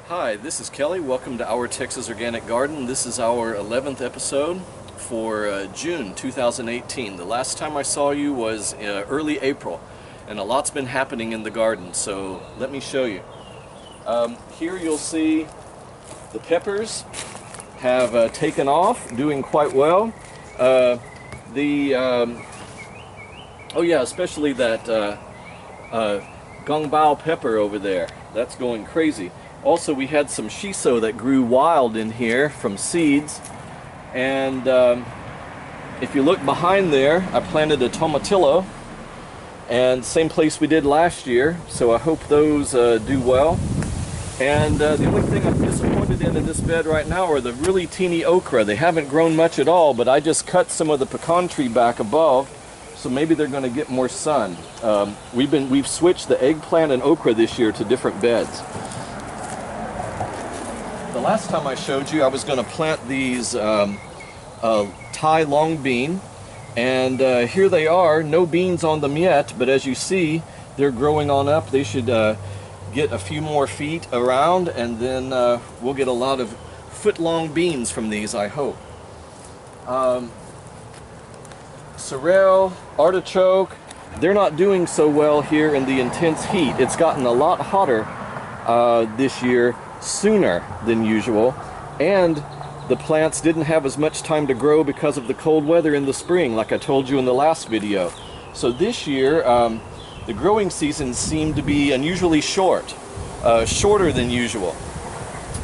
Hi, this is Kelly. Welcome to Our Texas Organic Garden. This is our 11th episode for June 2018. The last time I saw you was early April, and a lot's been happening in the garden, so let me show you. Here you'll see the peppers have taken off, doing quite well. Oh yeah, especially that gongbao pepper over there. That's going crazy. Also, we had some shiso that grew wild in here from seeds, and if you look behind there, I planted a tomatillo, and same place we did last year, so I hope those do well. And the only thing I'm disappointed in this bed right now are the really teeny okra. They haven't grown much at all, but I just cut some of the pecan tree back above, so maybe they're going to get more sun. We've switched the eggplant and okra this year to different beds. The last time I showed you, I was going to plant these Thai long bean, and here they are. No beans on them yet, but as you see, they're growing on up. They should get a few more feet around, and then we'll get a lot of foot-long beans from these, I hope. Sorrel, artichoke, they're not doing so well here in the intense heat. It's gotten a lot hotter this year, sooner than usual, and the plants didn't have as much time to grow because of the cold weather in the spring, like I told you in the last video. So this year, the growing seasons seem to be unusually short, shorter than usual.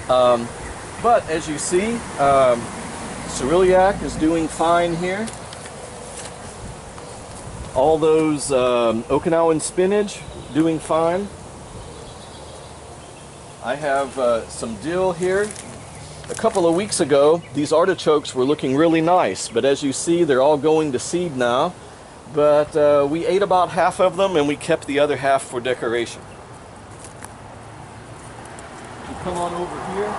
But as you see, Cerealiac is doing fine here. All those Okinawan spinach doing fine. I have some dill here. A couple of weeks ago, these artichokes were looking really nice, but as you see, they're all going to seed now. But we ate about half of them, and we kept the other half for decoration. You come on over here.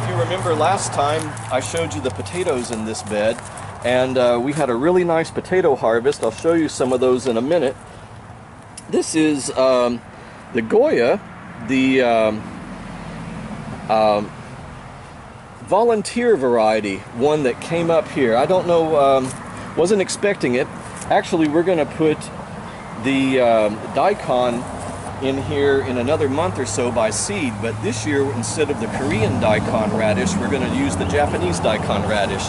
If you remember last time, I showed you the potatoes in this bed, and we had a really nice potato harvest. I'll show you some of those in a minute. This is the Goya, the volunteer variety, one that came up here. I don't know, wasn't expecting it. Actually, we're going to put the daikon in here in another month or so by seed, but this year, instead of the Korean daikon radish, we're going to use the Japanese daikon radish.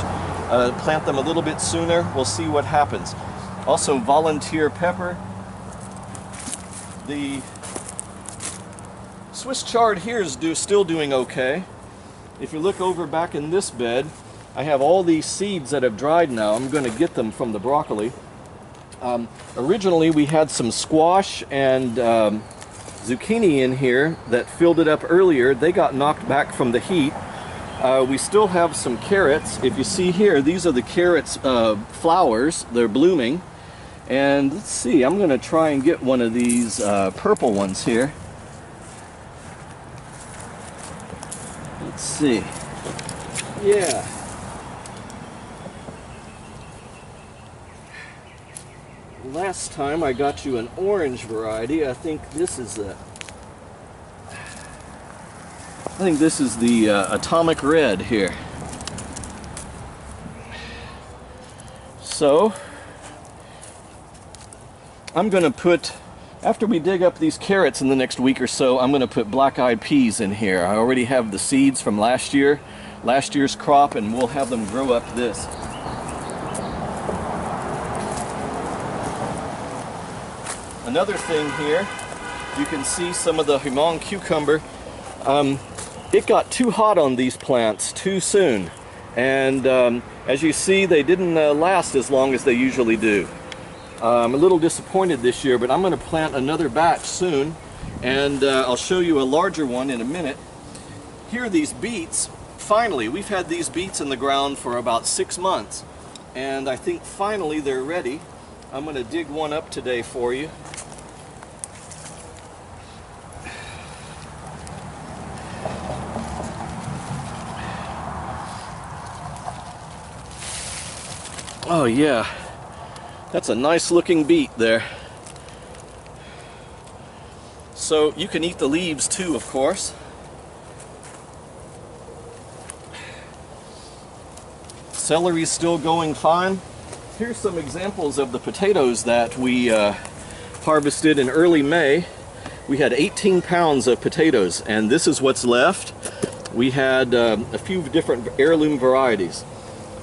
Plant them a little bit sooner. We'll see what happens. Also, volunteer pepper. The Swiss chard here is still doing okay. If you look over back in this bed, I have all these seeds that have dried now. I'm going to get them from the broccoli. Originally we had some squash and zucchini in here that filled it up earlier. They got knocked back from the heat. We still have some carrots. If you see here, these are the carrots flowers. They're blooming. And let's see, I'm going to try and get one of these purple ones here. Let's see. Yeah. Last time I got you an orange variety. I think this is the Atomic Red here. So I'm going to put, after we dig up these carrots in the next week or so, I'm going to put black-eyed peas in here. I already have the seeds from last year's crop, and we'll have them grow up this. Another thing here, you can see some of the Himong cucumber. It got too hot on these plants too soon, and as you see, they didn't last as long as they usually do. I'm a little disappointed this year, but I'm going to plant another batch soon, and I'll show you a larger one in a minute. Here are these beets. Finally, we've had these beets in the ground for about 6 months, and I think finally they're ready. I'm going to dig one up today for you. Oh yeah, that's a nice looking beet there. So you can eat the leaves too, of course. Celery's still going fine. Here's some examples of the potatoes that we harvested in early May. We had 18 pounds of potatoes, and this is what's left. We had a few different heirloom varieties.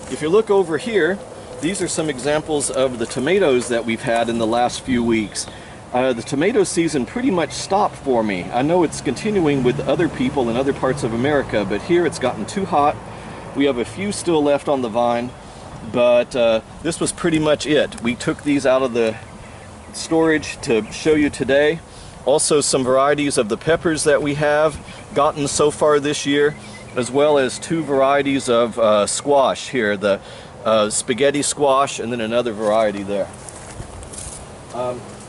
If you look over here, these are some examples of the tomatoes that we've had in the last few weeks. The tomato season pretty much stopped for me. I know it's continuing with other people in other parts of America, but here it's gotten too hot. We have a few still left on the vine, but this was pretty much it. We took these out of the storage to show you today. Also some varieties of the peppers that we have gotten so far this year, as well as two varieties of squash here, the spaghetti squash and then another variety there.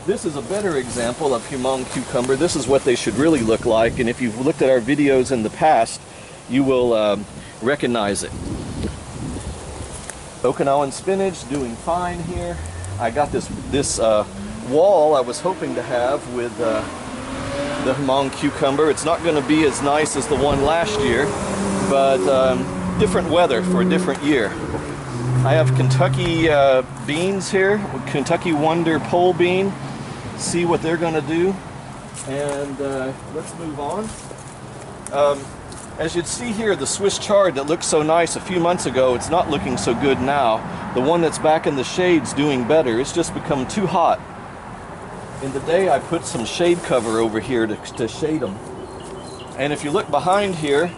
This is a better example of Hmong cucumber. This is what they should really look like, and if you've looked at our videos in the past, you will recognize it. Okinawan spinach doing fine here. I got this wall I was hoping to have with the Hmong cucumber. It's not going to be as nice as the one last year, but different weather for a different year. I have Kentucky beans here, Kentucky Wonder pole bean. See what they're going to do, and let's move on. As you'd see here, the Swiss chard that looked so nice a few months ago, it's not looking so good now. The one that's back in the shade's doing better. It's just become too hot. In the day I put some shade cover over here to shade them. And if you look behind here,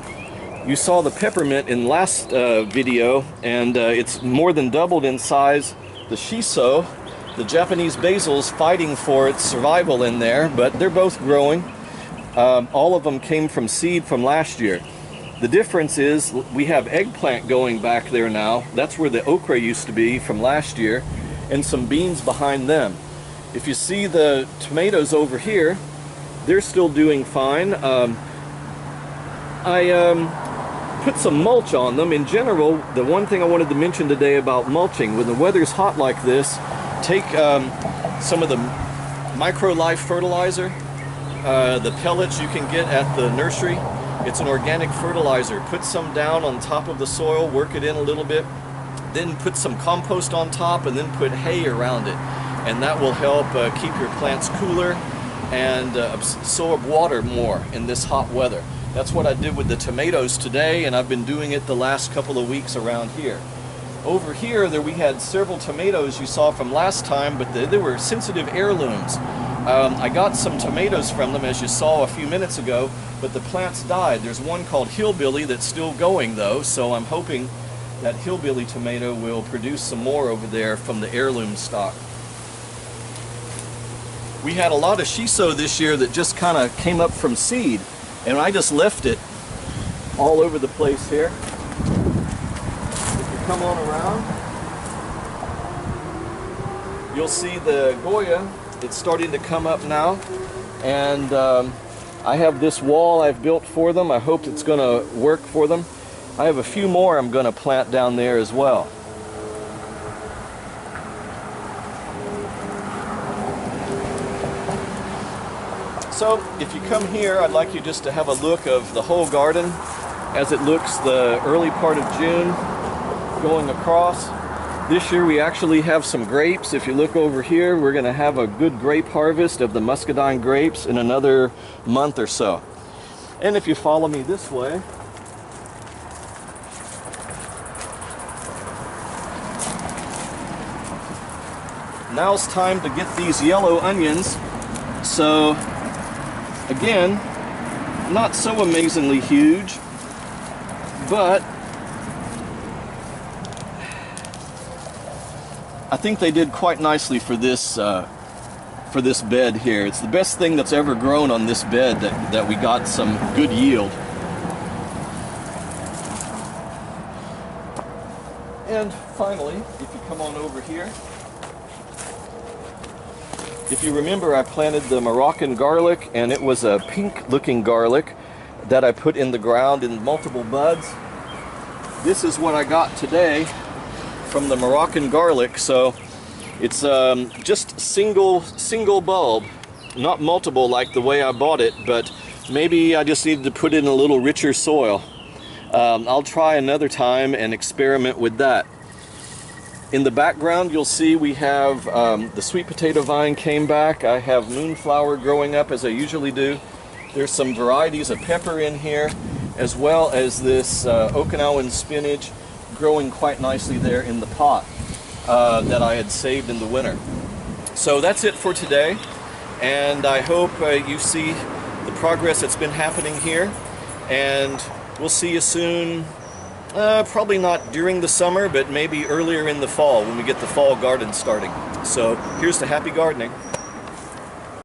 you saw the peppermint in last video, and it's more than doubled in size. The shiso, the Japanese basil's fighting for its survival in there, but they're both growing. All of them came from seed from last year. The difference is we have eggplant going back there now. That's where the okra used to be from last year, and some beans behind them. If you see the tomatoes over here, they're still doing fine. I put some mulch on them. In general, the one thing I wanted to mention today about mulching, when the weather's hot like this, take some of the micro-life fertilizer, the pellets you can get at the nursery. It's an organic fertilizer. Put some down on top of the soil, work it in a little bit, then put some compost on top, and then put hay around it. And that will help keep your plants cooler and absorb water more in this hot weather. That's what I did with the tomatoes today, and I've been doing it the last couple of weeks around here. Over here, we had several tomatoes you saw from last time, but they were sensitive heirlooms. I got some tomatoes from them, as you saw a few minutes ago, but the plants died. There's one called Hillbilly that's still going, though, so I'm hoping that Hillbilly tomato will produce some more over there from the heirloom stock. We had a lot of shiso this year that just kind of came up from seed, and I just left it all over the place here. If you come on around, you'll see the Goya. It's starting to come up now, and I have this wall I've built for them. I hope it's going to work for them. I have a few more I'm going to plant down there as well. So if you come here, I'd like you just to have a look of the whole garden as it looks the early part of June going across. This year we actually have some grapes. If you look over here, we're going to have a good grape harvest of the muscadine grapes in another month or so. And if you follow me this way, now it's time to get these yellow onions. So again, not so amazingly huge, but I think they did quite nicely for this bed here. It's the best thing that's ever grown on this bed that we got some good yield. And finally, if you come on over here, if you remember, I planted the Moroccan garlic, and it was a pink looking garlic that I put in the ground in multiple buds. This is what I got today from the Moroccan garlic. So it's just single bulb, not multiple like the way I bought it, but maybe I just needed to put in a little richer soil. I'll try another time and experiment with that. In the background you'll see we have the sweet potato vine came back. I have moonflower growing up as I usually do. There's some varieties of pepper in here, as well as this Okinawan spinach growing quite nicely there in the pot that I had saved in the winter. So that's it for today, and I hope you see the progress that's been happening here, and we'll see you soon. Probably not during the summer, but maybe earlier in the fall when we get the fall garden starting. So here's to happy gardening.